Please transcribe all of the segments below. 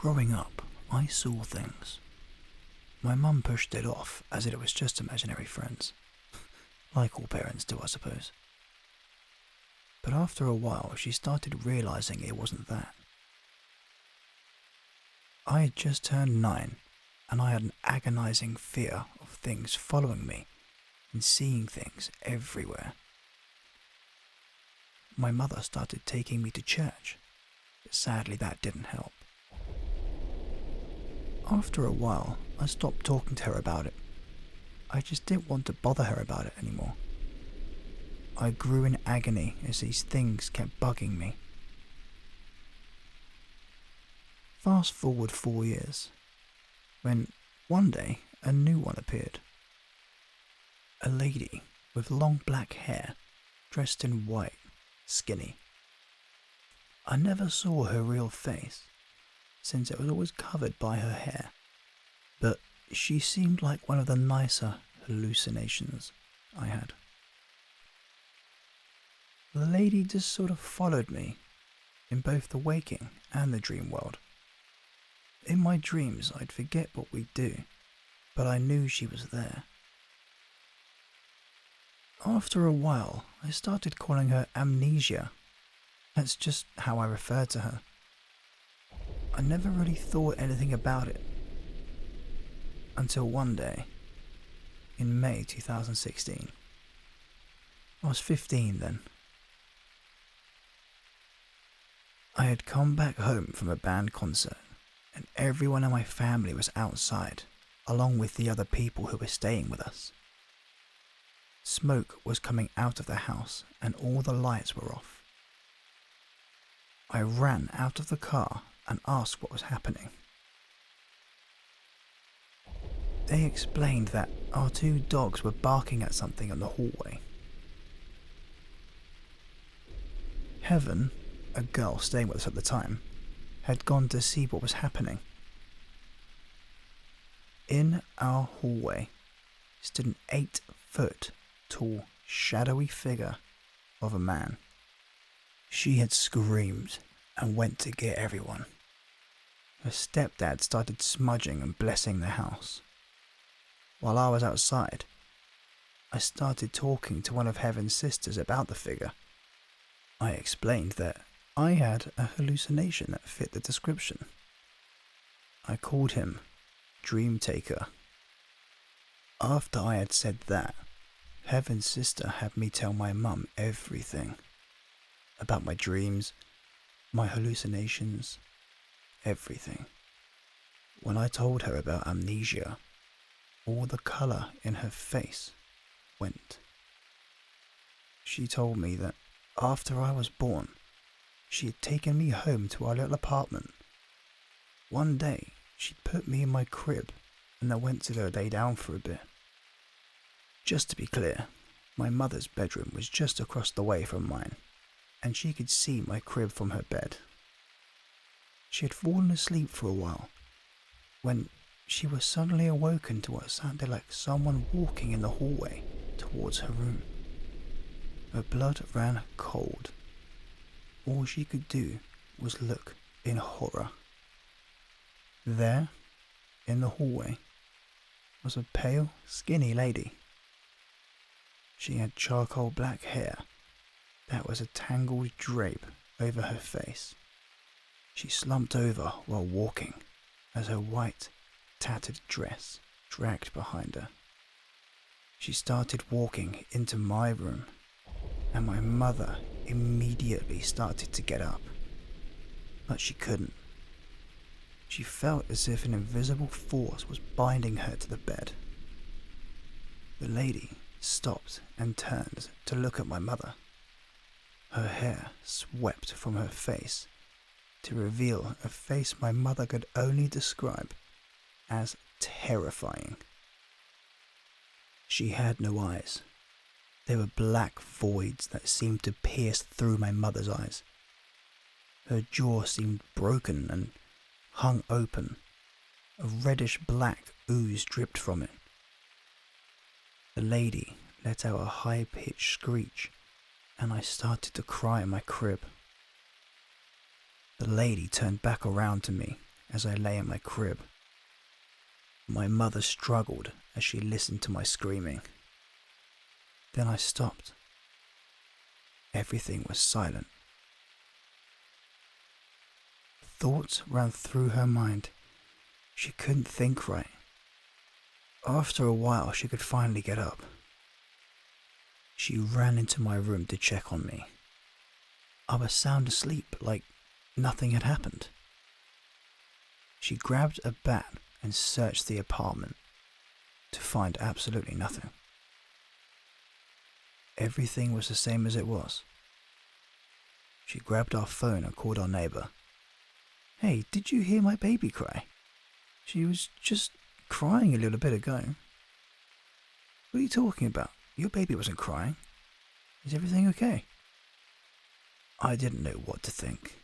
Growing up, I saw things. My mum pushed it off as it was just imaginary friends. Like all parents do, I suppose. But after a while, she started realizing it wasn't that. I had just turned 9, and I had an agonizing fear of things following me and seeing things everywhere. My mother started taking me to church, but sadly that didn't help. After a while, I stopped talking to her about it. I just didn't want to bother her about it anymore. I grew in agony as these things kept bugging me. Fast forward 4 years, when one day a new one appeared. A lady with long black hair, dressed in white, skinny. I never saw her real face, since it was always covered by her hair, but she seemed like one of the nicer hallucinations I had. The lady just sort of followed me in both the waking and the dream world. In my dreams, I'd forget what we'd do, but I knew she was there. After a while, I started calling her Amnesia. That's just how I referred to her. I never really thought anything about it. Until one day, in May 2016. I was 15 then. I had come back home from a band concert, and everyone in my family was outside, along with the other people who were staying with us. Smoke was coming out of the house and all the lights were off. I ran out of the car and asked what was happening. They explained that our 2 dogs were barking at something in the hallway. Heaven, a girl staying with us at the time, had gone to see what was happening. In our hallway stood an 8-foot tall, shadowy figure of a man. She had screamed and went to get everyone. Her stepdad started smudging and blessing the house. While I was outside, I started talking to one of Heaven's sisters about the figure. I explained that I had a hallucination that fit the description. I called him Dream Taker. After I had said that, Heaven's sister had me tell my mum everything. About my dreams, my hallucinations, everything. When I told her about Amnesia, all the colour in her face went. She told me that after I was born, she had taken me home to our little apartment. One day, she'd put me in my crib and I went to go lay down for a bit. Just to be clear, my mother's bedroom was just across the way from mine, and she could see my crib from her bed. She had fallen asleep for a while, when she was suddenly awoken to what sounded like someone walking in the hallway towards her room. Her blood ran cold. All she could do was look in horror. There, in the hallway, was a pale, skinny lady. She had charcoal black hair that was a tangled drape over her face. She slumped over while walking as her white, tattered dress dragged behind her. She started walking into my room, and my mother immediately started to get up. But she couldn't. She felt as if an invisible force was binding her to the bed. The lady stopped and turned to look at my mother. Her hair swept from her face to reveal a face my mother could only describe as terrifying. She had no eyes. They were black voids that seemed to pierce through my mother's eyes. Her jaw seemed broken and hung open. A reddish-black ooze dripped from it. The lady let out a high-pitched screech, and I started to cry in my crib. The lady turned back around to me as I lay in my crib. My mother struggled as she listened to my screaming. Then I stopped. Everything was silent. Thoughts ran through her mind. She couldn't think right. After a while, she could finally get up. She ran into my room to check on me. I was sound asleep, like nothing had happened. She grabbed a bat and searched the apartment to find absolutely nothing. Everything was the same as it was. She grabbed our phone and called our neighbor. "Hey, did you hear my baby cry? She was just crying a little bit ago." "What are you talking about? Your baby wasn't crying. Is everything okay?" I didn't know what to think.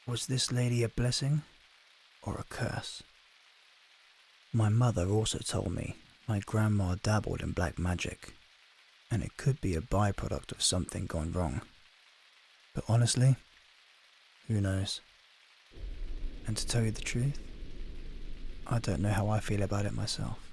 Was this lady a blessing or a curse? My mother also told me my grandma dabbled in black magic, and it could be a byproduct of something gone wrong. But honestly, who knows? And to tell you the truth, I don't know how I feel about it myself.